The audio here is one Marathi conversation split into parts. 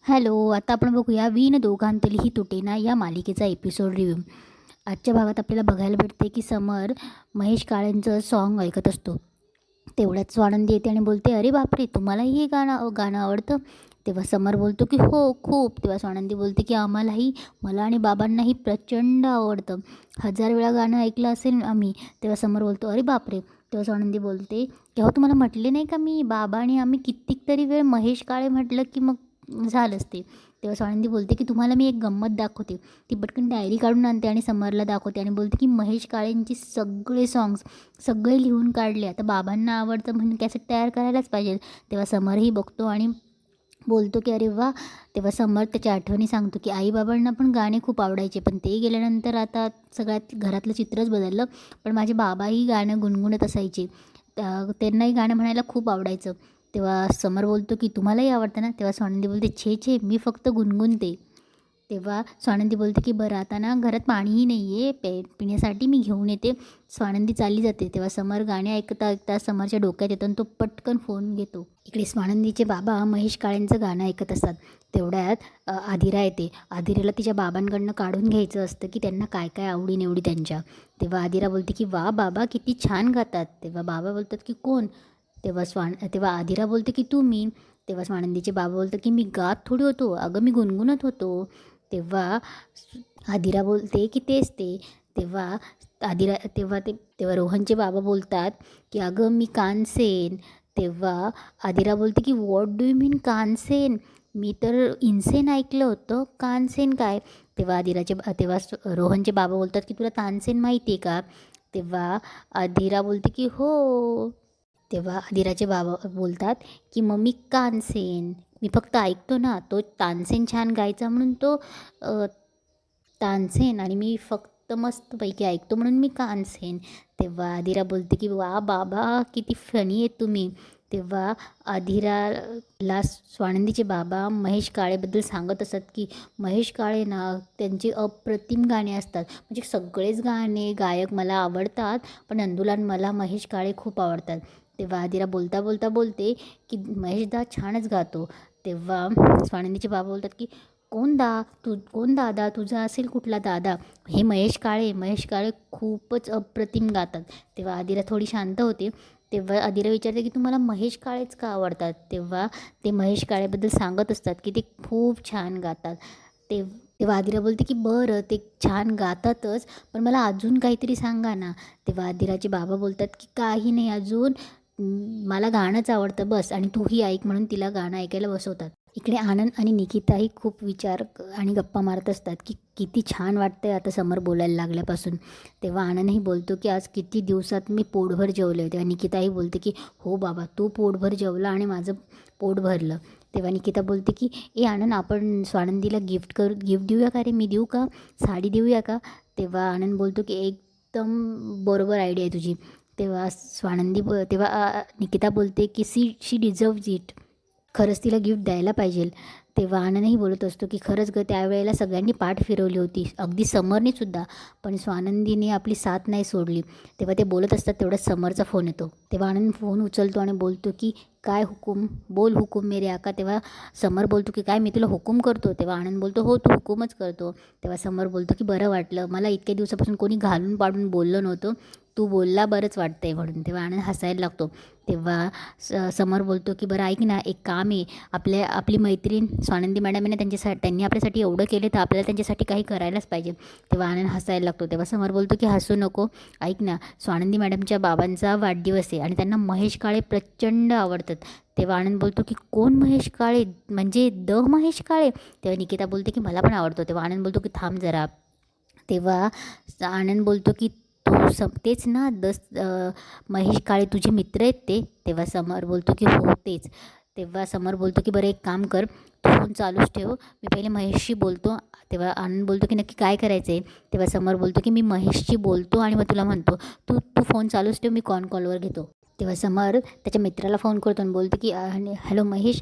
हॅलो, आता आपण बघूया "विण दोघांतली ही तुटेना" या मालिकेचा एपिसोड रिव्ह्यू. आजच्या भागात आपल्याला बघायला भेटते की समर महेश काळेंचं सॉन्ग ऐकत असतो. तेवढ्यात स्वानंदी येते आणि बोलते, "अरे बापरे, तुम्हालाही हे गाणं गाणं आवडतं?" तेव्हा समर बोलतो की "हो, खूप." तेव्हा स्वानंदी बोलते की "आम्हालाही, मला आणि बाबांनाही प्रचंड आवडतं. 1000 वेळा गाणं ऐकलं असेल आम्ही." तेव्हा समर बोलतो, "अरे बापरे." तेव्हा स्वानंदी बोलते, "तेव्हा तुम्हाला म्हटले नाही का मी, बाबा आणि आम्ही कित्येक तरी वेळ महेश काळे म्हटलं की मग झालंच ते." तेव्हा स्वानंदी बोलते की "तुम्हाला मी एक गंमत दाखवते." ती पटकन डायरी काढून आणते आणि समरला दाखवते आणि बोलते की "महेश काळेंची सगळे सॉंग्स सगळे लिहून काढले. आता बाबांना आवडतं म्हणून कॅसेट तयार करायलाच पाहिजे." तेव्हा समरही बघतो आणि बोलतो की "अरे वाह!" तेव्हा समर त्याच्या आठवणी सांगतो की आई-बाबांना पण गाणे खूप आवडायचे, पण ते गेल्यानंतर आता सगळ्यात घरातलं चित्रच बदललं. पण माझे बाबाही गाणं गुणगुणत असायचे. त्यांनाही गाणं म्हणायला खूप आवडायचं. तेव्हा समर बोलतो की "तुम्हालाही आवडतं ना?" तेव्हा स्वानंदी बोलते, "छे छे, मी फक्त गुणगुणते." तेव्हा स्वानंदी बोलते की "बरं, आता ना घरात पाणीही नाही आहे, पिण्यासाठी मी घेऊन येते." स्वानंदी चालली जाते. तेव्हा समर गाणे ऐकता ऐकता समरच्या डोक्यात येतं आणि तो पटकन फोन घेतो. इकडे स्वानंदीचे बाबा महेश काळेंचं गाणं ऐकत असतात. तेवढ्यात आदिरा येते. आदिराला तिच्या बाबांकडनं काढून घ्यायचं असतं की त्यांना काय काय आवडी-निवडी त्यांच्या. तेव्हा आदिरा बोलते की "वाह बाबा, किती छान गातात." तेव्हा बाबा बोलतात की "कोण?" तेव्हा आदिरा बोलते की "तुम्ही." तेव्हा स्वानंदीचे बाबा बोलतात की "मी गात थोडी होतो, अगं मी गुणगुणत होतो." तेव्हा आदिरा बोलते की "तेच ते." तेव्हा तेव्हा रोहनचे बाबा बोलतात की "अगं मी कानसेन." तेव्हा आदिरा बोलते की "व्हॉट डू यू मीन कानसेन? मी तर इनसेन ऐकलं होतं, कानसेन काय?" तेव्हा रोहनचे बाबा बोलतात की "तुला तानसेन माहिती आहे का?" तेव्हा आदिरा बोलते की "हो." तेव्हा आदिराचे बाबा बोलतात की "मम्मी कानसेन, मी फक्त ऐकतो ना, तो तानसेन छान गायचा म्हणून तो तानसेन, आणि मी फक्त मस्तपैकी ऐकतो म्हणून मी कानसेन." तेव्हा आदिरा बोलते की "वा बाबा, किती फनी आहेत तुम्ही." तेव्हा आदिराला स्वानंदीचे बाबा महेश काळेबद्दल सांगत असतात की महेश काळे ना, त्यांची अप्रतिम गाणी असतात. म्हणजे सगळेच गाणे गायक मला आवडतात, पण नंदूला आणि मला महेश काळे खूप आवडतात. तेव्हा आदिरा बोलता बोलता बोलते की "महेशदा छानच गातो." तेव्हा स्वानंदीचे बाबा बोलतात की कोण दादा, तुझा असेल कुठला दादा?" "हे महेश काळे, महेश काळे खूपच अप्रतिम गातात." तेव्हा आदिरा थोडी शांत होते. तेव्हा आदिरा विचारते की "तुम्हाला महेश काळेच का आवडतात?" तेव्हा ते महेश काळेबद्दल सांगत असतात की ते खूप छान गातात. तेव्हा आदिरा बोलते की "बरं, ते छान गातातच, पण मला अजून काहीतरी सांगा ना." तेव्हा आदिराचे बाबा बोलतात की "काही नाही अजून, मला गाणंच आवडतं बस, आणि तूही ऐक." म्हणून तिला गाणं ऐकायला बसवतात. इकडे आनंद आणि निकिताही खूप आणि गप्पा मारत असतात की किती छान वाटतंय आता समर बोलायला लागल्यापासून. तेव्हा आनंदही बोलतो की "आज किती दिवसात मी पोटभर जेवले." तेव्हा निकिताही बोलते की "हो बाबा, तू पोटभर जेवला आणि माझं पोट भरलं." तेव्हा निकिता बोलते की "ए आनंद, आपण स्वानंदीला गिफ्ट देऊया का रे? मी देऊ का? साडी देऊया का?" तेव्हा आनंद बोलतो की "एकदम बरोबर आयडिया आहे तुझी." तेव्हा निकिता बोलते की शी डिझर्व्ज इट." खरंच तिला गिफ्ट द्यायला पाहिजे. तेव्हा आनंदही बोलत असतो की "खरंच गं, त्यावेळेला सगळ्यांनी पाठ फिरवली होती, अगदी समरने सुद्धा, पण स्वानंदीने आपली साथ नाही सोडली." तेव्हा ते बोलत असतात, तेवढ्यात समरचा फोन येतो. तेव्हा आनंद फोन उचलतो आणि बोलतो की "काय हुकूम? बोल हुकूम मेरे आका." तेव्हा समर बोलतो की "काय, मी तुला हुकूम करतो?" तेव्हा आनंद बोलतो "हो, तू हुकूमच करतो." तेव्हा समर बोलतो की "बरं वाटलं, मला इतक्या दिवसापासून कोणी घालून पाडून बोललं नव्हतं, तू बोलला, बरंच वाटतंय." म्हणून तेव्हा आनंद हसायला लागतो. तेव्हा समर बोलतो की "बरं ऐक ना, एक काम आहे, आपली मैत्रीण स्वानंदी मॅडम आहे ना, त्यांनी आपल्यासाठी एवढं केले, तर आपल्याला त्यांच्यासाठी काही करायलाच पाहिजे." तेव्हा आनंद हसायला लागतो. तेव्हा समर बोलतो की "हसू नको, ऐक ना, स्वानंदी मॅडमच्या बाबांचा वाढदिवस आहे आणि त्यांना महेश काळे प्रचंड आवडतात." तेव्हा आनंद बोलतो की "कोण महेश काळे? म्हणजे महेश काळे?" तेव्हा निकिता बोलते की "मला पण आवडतो." तेव्हा आनंद बोलतो की "थांब जरा." तेव्हा आनंद बोलतो की तेच ना, महेश काळे तुझे मित्र आहेत ते?" तेव्हा समर बोलतो की "हो, तेच." तेव्हा समर बोलतो की "बरं, एक काम कर, तू फोन चालूच ठेव, मी पहिले महेशशी बोलतो." तेव्हा आनंद बोलतो की "नक्की काय करायचं आहे?" तेव्हा समर बोलतो की "मी महेशशी बोलतो आणि मग तुला म्हणतो, तू तू फोन चालूच ठेव, मी कॉलवर घेतो." तेव्हा समर त्याच्या मित्राला फोन करतो आणि बोलतो की "हॅलो महेश,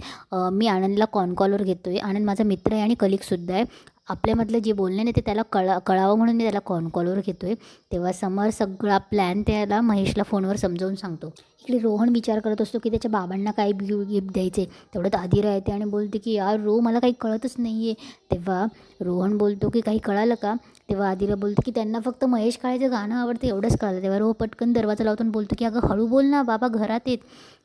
मी आनंदला कॉलवर घेतो आहे. आनंद माझा मित्र आहे आणि कलिगसुद्धा आहे. आपल्यामधलं जे बोलणे नाही ते त्याला कळावं म्हणून मी त्याला कॉलवर घेतो आहे. तेव्हा समर सगळा प्लॅन त्याला महेशला फोनवर समजावून सांगतो. इकडे रोहन विचार करत असतो की त्याच्या बाबांना काय गिफ्ट द्यायचे. तेवढ्यात आदिरा येते आणि बोलते की यार मला काही कळतच नाही आहे. तेव्हा रोहन बोलतो की काही कळालं का. तेव्हा आदिरा बोलते की त्यांना फक्त महेश काळेचं गाणं आवडतं एवढंच कळलं. तेव्हा पटकन दरवाजा लावून बोलतो की अगं हळू बोल ना बाबा घरात येत.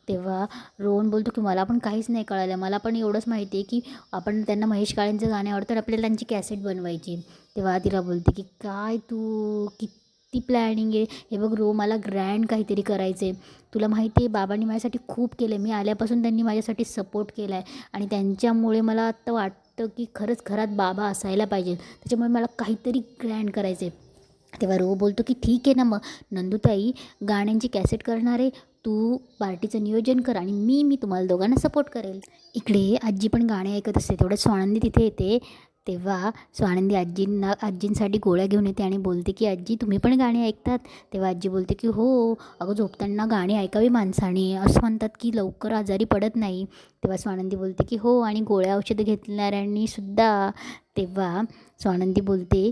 तेव्हा रोहन बोलतो की मला पण काहीच नाही कळालं. मला पण एवढंच माहिती आहे की आपण त्यांना महेश काळेंचं गाणे आवडतं आपल्याला त्यांची कॅसेट बनवायची. तेव्हा आदिरा बोलते की काय तू किती प्लॅनिंग आहे. हे बघ मला ग्रँड काहीतरी करायचं आहे. तुला माहिती आहे बाबांनी माझ्यासाठी खूप केलं आहे. मी आल्यापासून त्यांनी माझ्यासाठी सपोर्ट केला आहे आणि त्यांच्यामुळे मला आत्ता वाटतं की खरंच घरात बाबा असायला पाहिजे. त्याच्यामुळे मला काहीतरी ग्रँड करायचं आहे. तेव्हा बोलतो की ठीक आहे ना मग नंदूताई गाण्यांची कॅसेट करणार आहे. तू पार्टीचं नियोजन कर आणि मी तुम्हाला दोघांना सपोर्ट करेल. इकडे आजी पण गाणे ऐकत असते. तेवढ्यात स्वानंदी तिथे येते. तेव्हा स्वानंदी आजींसाठी गोळ्या घेऊन येते आणि बोलते की आजी तुम्ही पण गाणी ऐकतात. तेव्हा आजी बोलते की हो अगं झोपताना गाणी ऐकावी माणसाने असं म्हणतात की लवकर आजारी पडत नाही. तेव्हा स्वानंदी बोलते की हो आणि गोळ्या औषधं घेतणाऱ्यांनी सुद्धा. तेव्हा स्वानंदी बोलते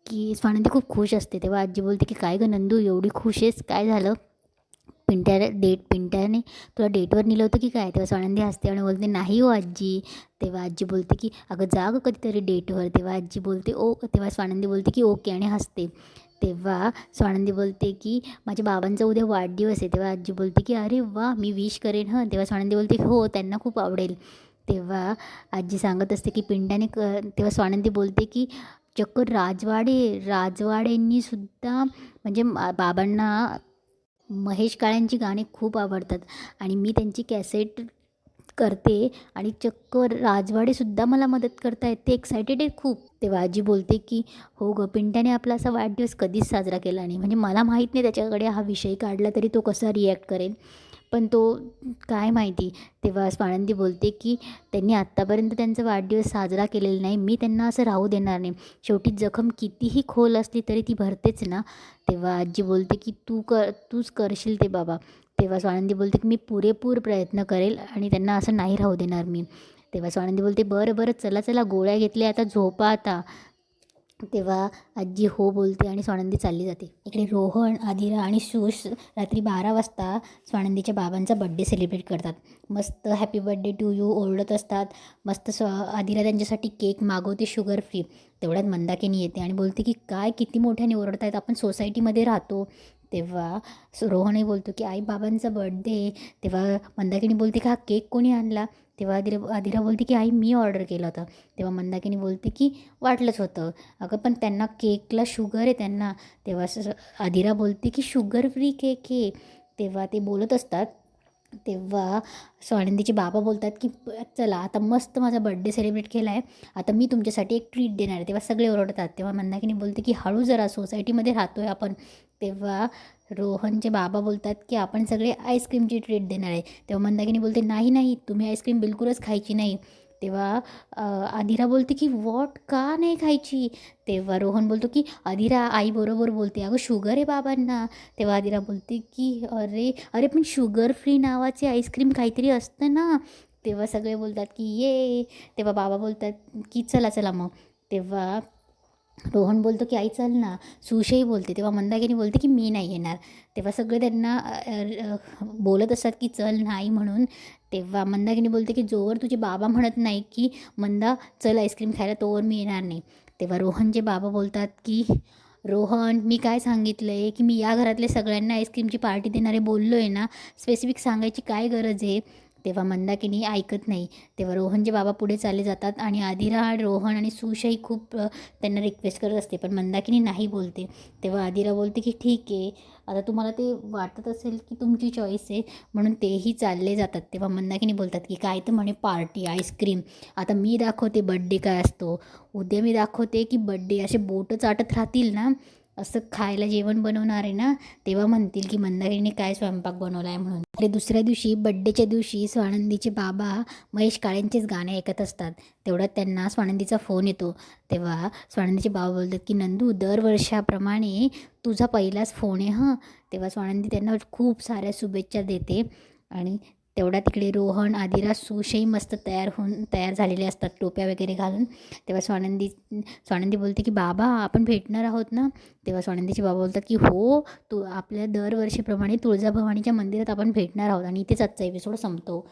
की स्वानंदी खूप खुश असते. तेव्हा आजी बोलते की काय गं नंदू एवढी खुश आहेस काय झालं. पिंट्याने तुला डेटवर नेलं होतं की काय. तेव्हा स्वानंदी हसते आणि बोलते नाही हो आजी. तेव्हा आजी बोलते की अगं जा गं कधीतरी डेटवर. तेव्हा आजी बोलते तेव्हा स्वानंदी बोलते की ओके आणि हसते. तेव्हा स्वानंदी बोलते की माझ्या बाबांचा उद्या वाढदिवस आहे. तेव्हा आजी बोलते की अरे वा मी विश करेन हं. तेव्हा स्वानंदी बोलते हो त्यांना खूप आवडेल. तेव्हा आजी सांगत असते की तेव्हा स्वानंदी बोलते की चक्क राजवाडेंनी सुद्धा म्हणजे बाबांना महेश काळ्यांची गाणी खूप आवडतात आणि मी त्यांची कॅसेट करते आणि चक्क राजवाडेसुद्धा मला मदत करतायत. ते एक्सायटेड आहे खूप. तेव्हा आजी बोलते की हो गं पिंट्याने आपला असा वाढदिवस कधीच साजरा केला नाही. म्हणजे मला माहीत नाही त्याच्याकडे हा विषय काढला तरी तो कसा रिॲक्ट करेल. पण तो काय माहिती. तेव्हा स्वानंदी बोलते की त्यांनी आत्तापर्यंत त्यांचा वाढदिवस साजरा केलेला नाही. मी त्यांना असं राहू देणार नाही. शेवटी जखम कितीही खोल असली तरी ती भरतेच ना. तेव्हा आजी बोलते की तूच करशील ते बाबा. तेव्हा स्वानंदी बोलते की मी पुरेपूर प्रयत्न करेल आणि त्यांना असं नाही राहू देणार मी. तेव्हा स्वानंदी बोलते बरं चला गोळ्या घेतल्या आता झोपा आता. तेव्हा आजी हो बोलते आणि स्वानंदी चालली जाते. इकडे रोहन आदिरा आणि सुश रात्री 12 वाजता स्वानंदीच्या बाबांचा बड्डे सेलिब्रेट करतात. मस्त हॅपी बड्डे टू यू ओरडत असतात. मस्त आदिरा त्यांच्यासाठी केक मागवते शुगर फ्री. तेवढ्यात मंदाकिनी येते आणि बोलते की काय किती मोठ्याने ओरडत आहेत आपण सोसायटीमध्ये राहतो. तेव्हा रोहनही बोलतो की आई बाबांचा बर्थडे. तेव्हा मंदाकिनी बोलते की हा केक कोणी आणला. तेव्हा आदिरा बोलते की आई मी ऑर्डर केला होता. तेव्हा मंदाकिनी बोलते की वाटलंच होतं अगं पण त्यांना केकला शुगर आहे त्यांना. तेव्हा आदिरा बोलते की शुगर फ्री केक आहे. तेव्हा ते बोलत असतात. तेव्हा स्वानंदीचे बाबा बोलतात की चला आता मस्त माझा बड्डे सेलिब्रेट केला आहे आता मी तुमच्यासाठी एक ट्रीट देणार आहे. तेव्हा सगळे ओरडतात. तेव्हा मंदाकिनी बोलते की हळू जरा सोसायटीमध्ये राहतो आहे आपण. तेव्हा रोहनचे बाबा बोलतात की आपण सगळे आईस्क्रीमची ट्रीट देणार आहे. तेव्हा मंदाकिनी बोलते नाही तुम्ही आईस्क्रीम बिलकुलच खायची नाही. तेव्हा आदिरा बोलते की का नाही खायची. तेव्हा रोहन बोलतो की आदिरा आई बरोबर बोलते अगं शुगर आहे बाबांना. तेव्हा आदिरा बोलते की अरे पण शुगर फ्री नावाचे आईस्क्रीम काहीतरी असतं ना. तेव्हा सगळे बोलतात की ये. तेव्हा बाबा बोलतात की चला मग. तेव्हा रोहन बोलतो की आई चल ना. सुशही बोलते. तेव्हा मंदाकिनी बोलते की मी नाही येणार. तेव्हा सगळे त्यांना बोलत असतात की चल नाही म्हणून. तेव्हा मंदाकिनी बोलते की जोवर तुझे बाबा म्हणत नाही की मंदा चल आईस्क्रीम खायला तोवर मी येणार नाही. तेव्हा रोहनचे बाबा बोलतात की रोहन मी काय सांगितलं आहे की मी या घरातल्या सगळ्यांना आईस्क्रीमची पार्टी देणारे बोललो आहे ना. स्पेसिफिक सांगायची काय गरज आहे. तेव्हा मंदाकिनी ऐकत नाही. तेव्हा रोहनचे बाबा पुढे चालले जातात आणि आदिरा रोहन आणि सुशही खूप त्यांना रिक्वेस्ट करत असते पण मंदाकिनी नाही बोलते. तेव्हा आदिरा बोलते की ठीक आहे आता तुम्हाला ते वाटत असेल की तुमची चॉईस आहे म्हणून तेही चालले जातात. तेव्हा मंदाकिनी बोलतात की काय तर म्हणे पार्टी आईस्क्रीम. आता मी दाखवते बड्डे काय असतो. उद्या मी दाखवते की बड्डे असे बोटं चाटत राहतील ना असं खायला जेवण बनवणार आहे ना तेव्हा म्हणतील की मंदाकिनीने काय स्वयंपाक बनवला आहे म्हणून. अरे दुसऱ्या दिवशी बड्डेच्या दिवशी स्वानंदीचे बाबा महेश काळेंचेच गाणे ऐकत असतात. तेवढ्यात त्यांना स्वानंदीचा फोन येतो. तेव्हा स्वानंदीचे बाबा बोलतात की नंदू दरवर्षाप्रमाणे तुझा पहिलाच फोन आहे हं. तेव्हा स्वानंदी त्यांना खूप साऱ्या शुभेच्छा देते आणि तेवढा तिकडे रोहन, आदिराज, सुशही मस्त तयार झालेले असतात टोप्या वगैरे घालून. तेव्हा स्वानंदी बोलते की बाबा आपण भेटणार आहोत ना. तेव्हा स्वानंदीचे बाबा बोलतात की हो, आपल्या दरवर्षीप्रमाणे तुळजाभवानीच्या मंदिरात आपण भेटणार आहोत. आणि इथेच आजचा एपिसोड संपतो.